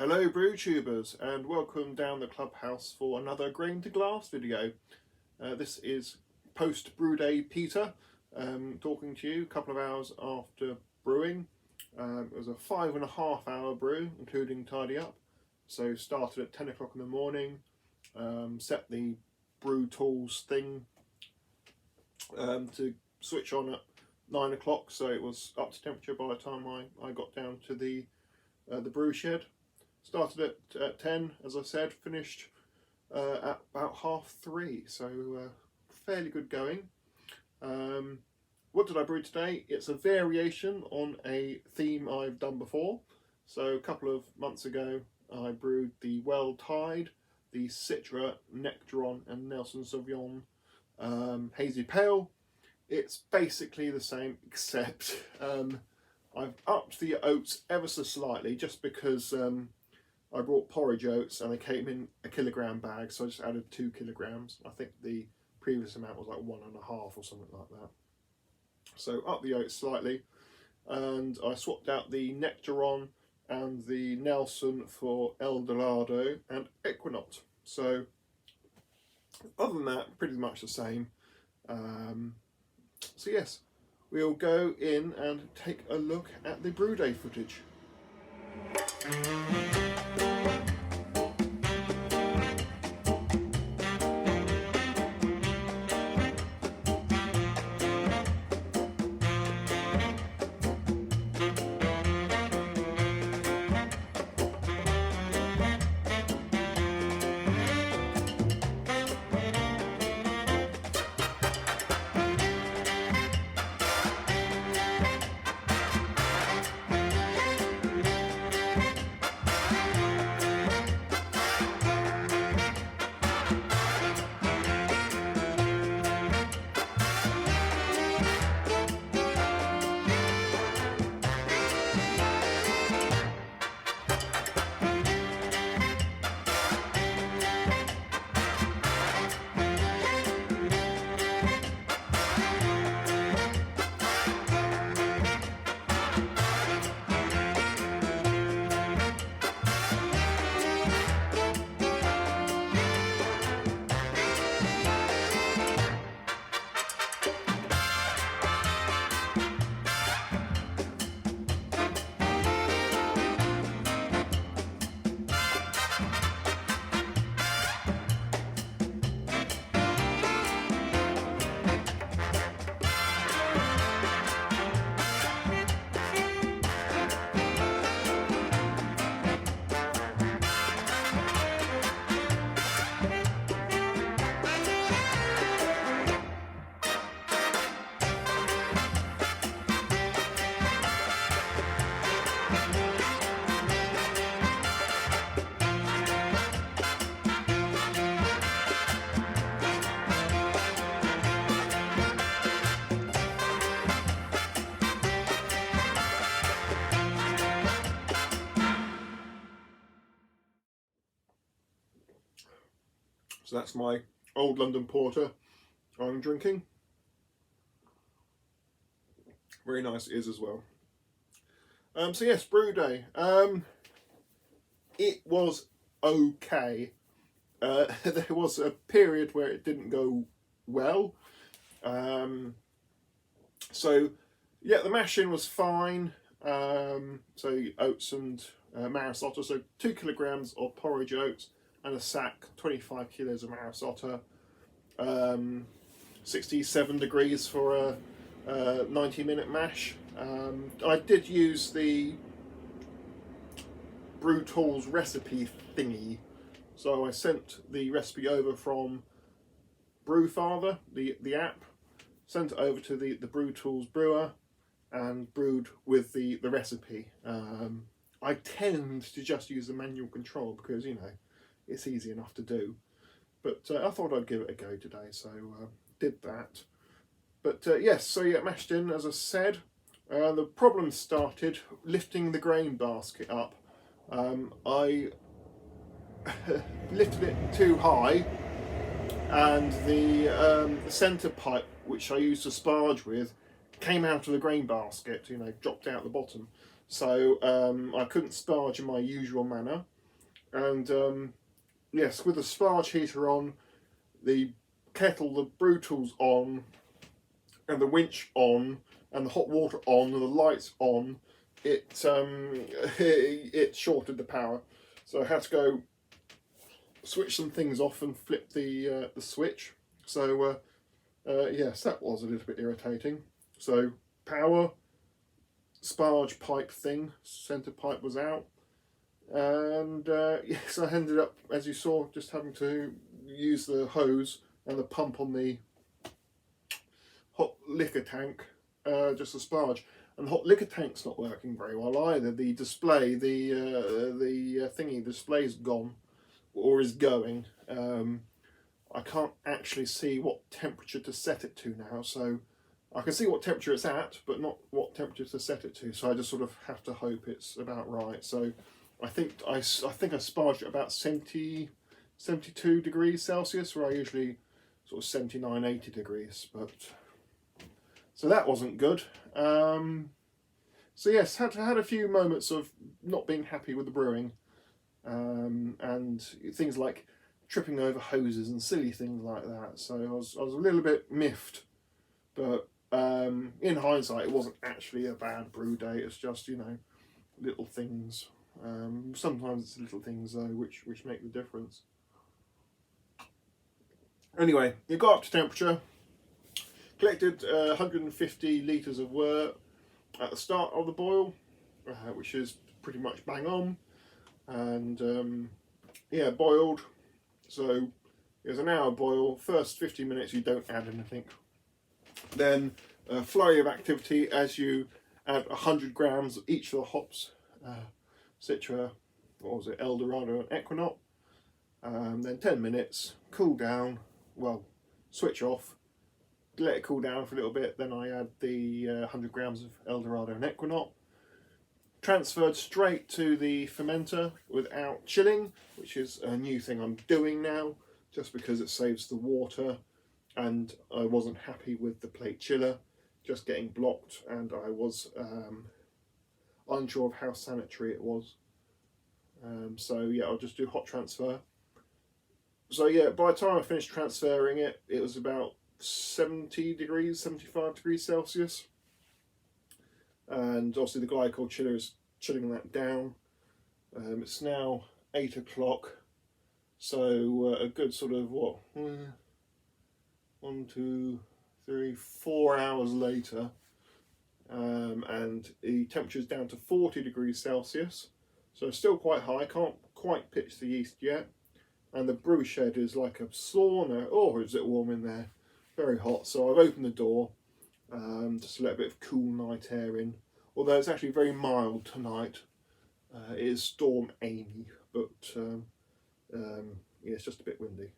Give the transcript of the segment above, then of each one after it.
Hello BrewTubers, and welcome down the clubhouse for another grain to glass video. This is post brew day Peter talking to you a couple of hours after brewing. It was a 5.5 hour brew including tidy up, so started at 10 o'clock in the morning, set the brew tools thing to switch on at 9 o'clock, so it was up to temperature by the time I got down to the brew shed. Started at 10, as I said, finished at about 3:30, so fairly good going. What did I brew today? It's a variation on a theme I've done before. So a couple of months ago I brewed the Well Tide, the Citra, Nectaron and Nelson Sauvignon Hazy Pale. It's basically the same, except I've upped the oats ever so slightly, just because I brought porridge oats and they came in a kilogram bag, so I just added 2 kilograms. I think the previous amount was like 1.5 or something like that. So up the oats slightly, and I swapped out the Nectaron and the Nelson for Dorado and Ekuanot. So other than that, pretty much the same. So yes, we'll go in and take a look at the brew day footage. So that's my Old London Porter I'm drinking. Very nice it is as well. So yes, brew day. It was okay. There was a period where it didn't go well. So yeah, the mashing was fine. So oats and Marisotto, so 2 kilograms of porridge oats and a sack, 25 kilos of Marisotto. 67 degrees for a 90-minute mash. I did use the Brew Tools recipe thingy, so I sent the recipe over from Brewfather, the app, sent it over to the Brew Tools brewer and brewed with the recipe. I tend to just use the manual control because, you know, it's easy enough to do, but I thought I'd give it a go today, so did that. But yes, so yeah, mashed in, as I said. The problem started lifting the grain basket up. I lifted it too high, and the centre pipe, which I used to sparge with, came out of the grain basket, you know, dropped out the bottom. so I couldn't sparge in my usual manner. And yes, with the sparge heater on, the kettle, the brew tools on, and the winch on, and the hot water on, and the lights on, it shorted the power. So I had to go switch some things off and flip the switch. So yes, that was a little bit irritating. So power, sparge pipe thing, centre pipe was out, and yes, I ended up, as you saw, just having to use the hose and the pump on the hot liquor tank, just the sparge. And the hot liquor tank's not working very well either. The display, the thingy display's gone, or is going. I can't actually see what temperature to set it to now, so I can see what temperature it's at, but not what temperature to set it to. So I just sort of have to hope it's about right. So I think I sparged at about 72 degrees Celsius, where I usually sort of 79, 80 degrees. But so that wasn't good. So yes, had a few moments of not being happy with the brewing, and things like tripping over hoses and silly things like that. So I was a little bit miffed, but in hindsight, it wasn't actually a bad brew day. It's just, you know, little things. Sometimes it's little things though which make the difference. Anyway, it got up to temperature. Collected 150 litres of wort at the start of the boil, which is pretty much bang on, and yeah, boiled. So it was an hour boil. First 50 minutes you don't add anything. Then a flurry of activity as you add 100 grams of each of the hops, Citra, what was it, Dorado and Ekuanot. Then 10 minutes, cool down, well, switch off, let it cool down for a little bit. Then I add the 100 grams of Dorado and Ekuanot. Transferred straight to the fermenter without chilling, which is a new thing I'm doing now, just because it saves the water, and I wasn't happy with the plate chiller just getting blocked, and I was unsure of how sanitary it was. So yeah, I'll just do hot transfer. So yeah, by the time I finished transferring it, it was about 70 degrees, 75 degrees Celsius. And obviously the glycol chiller is chilling that down. It's now 8 o'clock, so a good sort of, what, 1, 2, 3, 4 hours later, and the temperature is down to 40 degrees Celsius, so it's still quite high. Can't quite pitch the yeast yet, and the brew shed is like a sauna. Oh, is it warm in there? Very hot. So I've opened the door, just to let a bit of cool night air in, although it's actually very mild tonight. It is Storm Amy, but yeah, it's just a bit windy.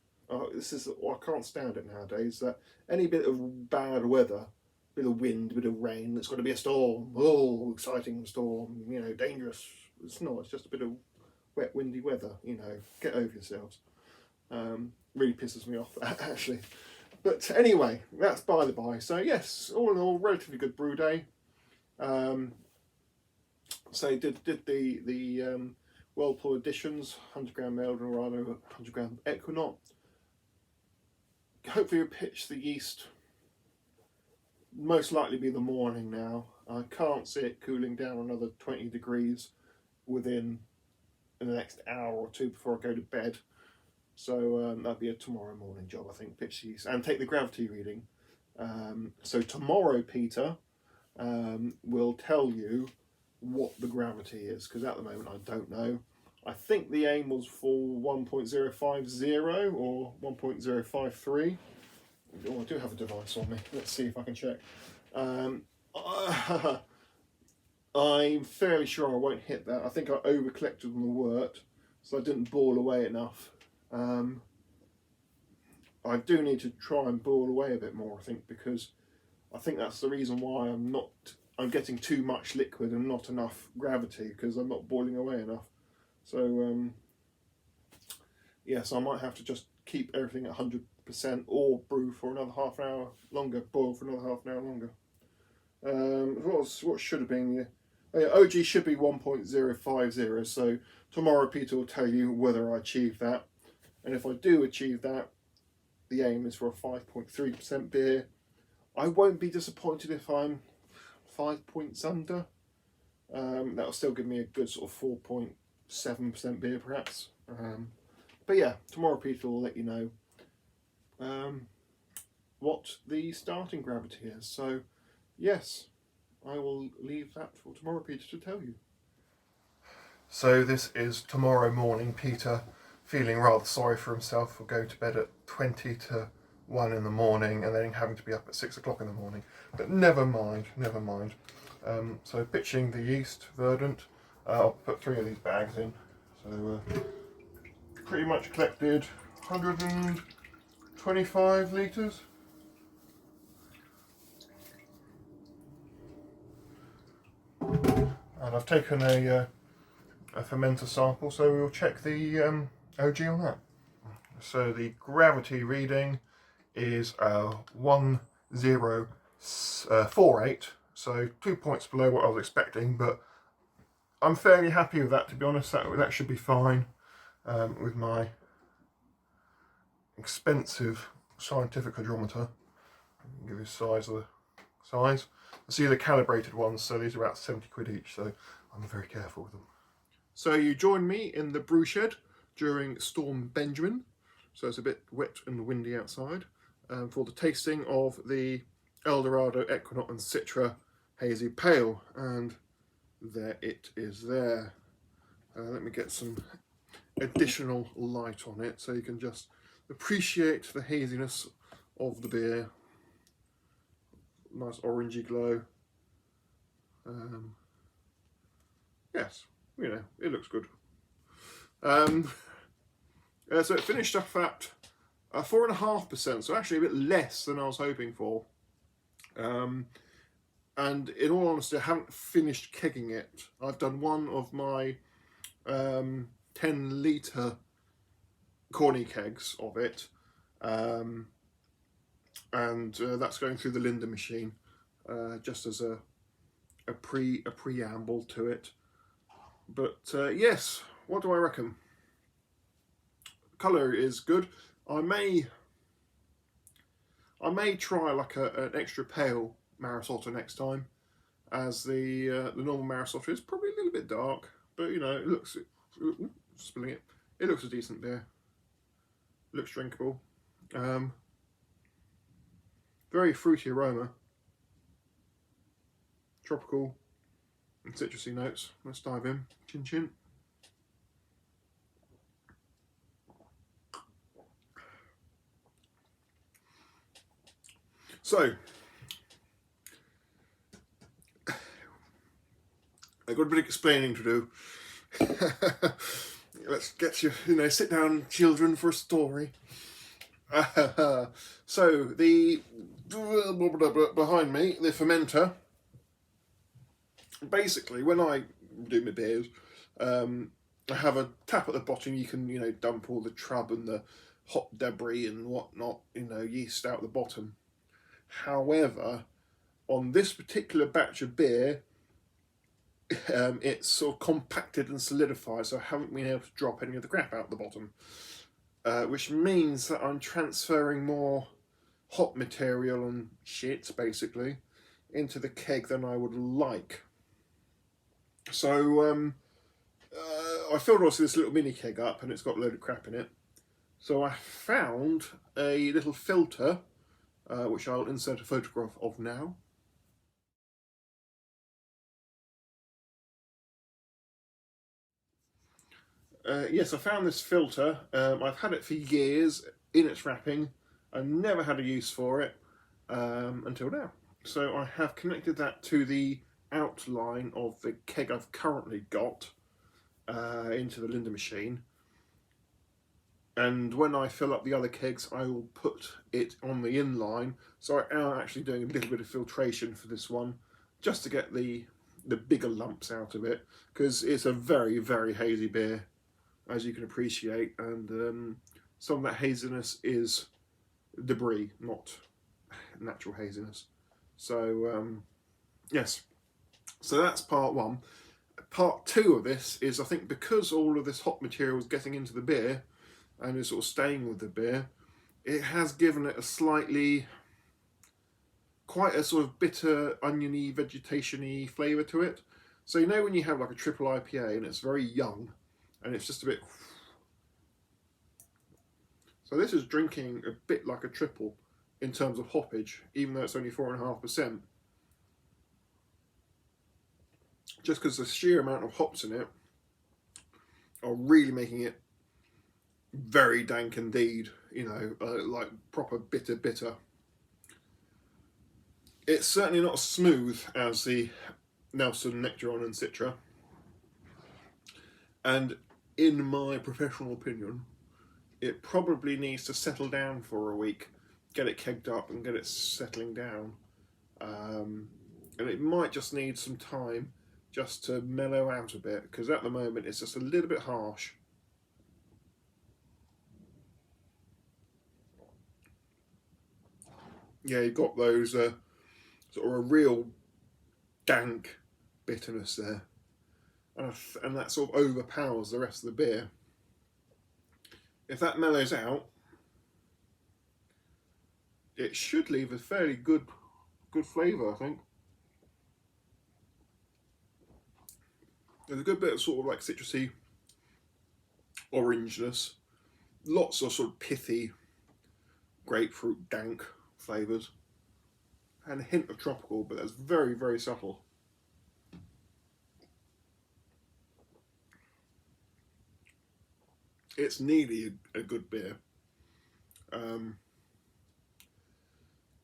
This is, I can't stand it nowadays, that any bit of bad weather, bit of wind, bit of rain, it's got to be a storm. Oh, exciting storm, you know, dangerous. It's not, it's just a bit of wet, windy weather, you know, get over yourselves. Really pisses me off, that, actually. But anyway, that's by the by. So yes, all in all, relatively good brew day. So did the Whirlpool additions, 100 gram Dorado, 100 gram Ekuanot. Hopefully we'll pitch the yeast, most likely be the morning now. I can't see it cooling down another 20 degrees in the next hour or two before I go to bed. So that'll be a tomorrow morning job, I think, pitch the yeast and take the gravity reading. So tomorrow, Peter, will tell you what the gravity is, because at the moment I don't know. I think the aim was for 1.050 or 1.053. Oh, I do have a device on me. Let's see if I can check. I'm fairly sure I won't hit that. I think I over collected on the wort, so I didn't boil away enough. I do need to try and boil away a bit more, I think, because I think that's the reason why I'm getting too much liquid and not enough gravity, because I'm not boiling away enough. So yes, I might have to just keep everything at 100% or brew for another half an hour longer, boil for another half an hour longer. What should have been OG should be 1.050, so tomorrow Peter will tell you whether I achieve that. And if I do achieve that, the aim is for a 5.3% beer. I won't be disappointed if I'm 5 points under. That'll still give me a good sort of 4.7% beer perhaps. But yeah, tomorrow Peter will let you know what the starting gravity is. So yes, I will leave that for tomorrow Peter to tell you. So this is tomorrow morning. Peter, feeling rather sorry for himself for going to bed at 20 to 1 in the morning and then having to be up at 6 o'clock in the morning. But never mind, never mind. So pitching the yeast verdant, I'll put 3 of these bags in. So pretty much collected 125 litres. And I've taken a fermenter sample, so we'll check the OG on that. So the gravity reading is 1048, so 2 points below what I was expecting, but I'm fairly happy with that, to be honest. That should be fine with my expensive scientific hydrometer. I'll give you a size of the size. See the calibrated ones, so these are about 70 quid each, so I'm very careful with them. So you join me in the brew shed during Storm Benjamin, so it's a bit wet and windy outside, for the tasting of the Dorado, Ekuanot and Citra Hazy Pale, and there it is there. Let me get some additional light on it so you can just appreciate the haziness of the beer. Nice orangey glow. Yes, you know, it looks good. So it finished off at 4.5%, so actually a bit less than I was hoping for. And in all honesty, I haven't finished kegging it. I've done one of my 10 litre corny kegs of it, and that's going through the Linda machine, just as a preamble to it. But yes, what do I reckon? Colour is good. I may try like an extra pale Marisotto next time, as the normal Marisotto is probably a little bit dark, but you know, it looks, spilling it, it looks a decent beer. It looks drinkable. Very fruity aroma, tropical and citrusy notes. Let's dive in. Chin chin. So, I've got a bit of explaining to do. Let's get you, sit down, children, for a story. So, the behind me, the fermenter. Basically, when I do my beers, I have a tap at the bottom. You can, dump all the trub and the hop debris and whatnot, yeast out the bottom. However, on this particular batch of beer, it's sort of compacted and solidified, so I haven't been able to drop any of the crap out the bottom, which means that I'm transferring more hop material and shit, basically, into the keg than I would like. So I filled also this little mini keg up, and it's got a load of crap in it. So I found a little filter, which I'll insert a photograph of now. Yes, I found this filter. I've had it for years in its wrapping. I never had a use for it until now. So I have connected that to the outline of the keg I've currently got into the Linda machine. And when I fill up the other kegs, I will put it on the inline. So I am actually doing a little bit of filtration for this one, just to get the bigger lumps out of it, because it's a very, very hazy beer, as you can appreciate, and some of that haziness is debris, not natural haziness. So yes, So that's part one. Part two of this is, I think, because all of this hop material is getting into the beer and is sort of staying with the beer, it has given it a slightly, quite a sort of bitter, oniony, vegetation-y flavour to it. So you know when you have like a triple IPA and it's very young and it's just a bit... So this is drinking a bit like a triple in terms of hoppage, even though it's only 4.5%. Just because the sheer amount of hops in it are really making it very dank indeed, you know, like proper bitter. It's certainly not as smooth as the Nelson, Nectaron and Citra. And in my professional opinion, it probably needs to settle down for a week, get it kegged up and get it settling down. And it might just need some time just to mellow out a bit, because at the moment it's just a little bit harsh. Yeah, you've got those sort of a real dank bitterness there, and that sort of overpowers the rest of the beer. If that mellows out, it should leave a fairly good flavour, I think. There's a good bit of sort of like citrusy orangeness, lots of sort of pithy grapefruit dank flavours, and a hint of tropical, but that's very subtle. It's nearly a good beer.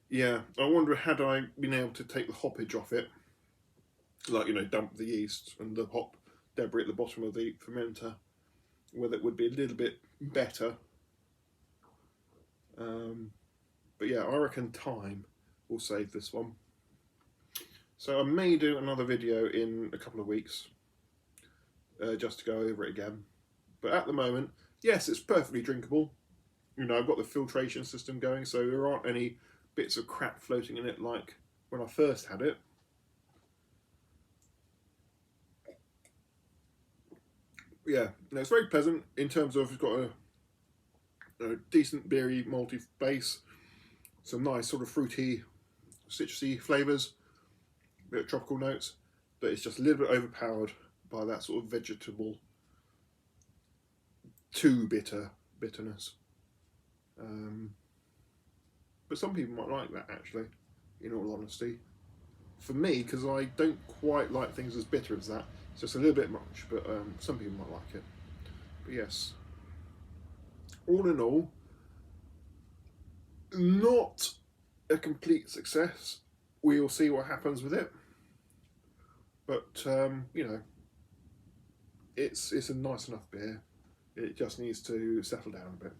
Yeah, I wonder, had I been able to take the hoppage off it, like, you know, dump the yeast and the hop debris at the bottom of the fermenter, whether it would be a little bit better. But yeah, I reckon time will save this one. So I may do another video in a couple of weeks, just to go over it again. But at the moment, yes, it's perfectly drinkable. You know, I've got the filtration system going, so there aren't any bits of crap floating in it like when I first had it. Yeah, no, it's very pleasant in terms of, it's got a decent beery, malty base, some nice sort of fruity, citrusy flavours, a bit of tropical notes, but it's just a little bit overpowered by that sort of vegetable, too bitterness. But some people might like that, actually, in all honesty. For me, because I don't quite like things as bitter as that, it's just a little bit much, but some people might like it. But yes, all in all, not a complete success. We will see what happens with it. But, you know, it's a nice enough beer. It just needs to settle down a bit.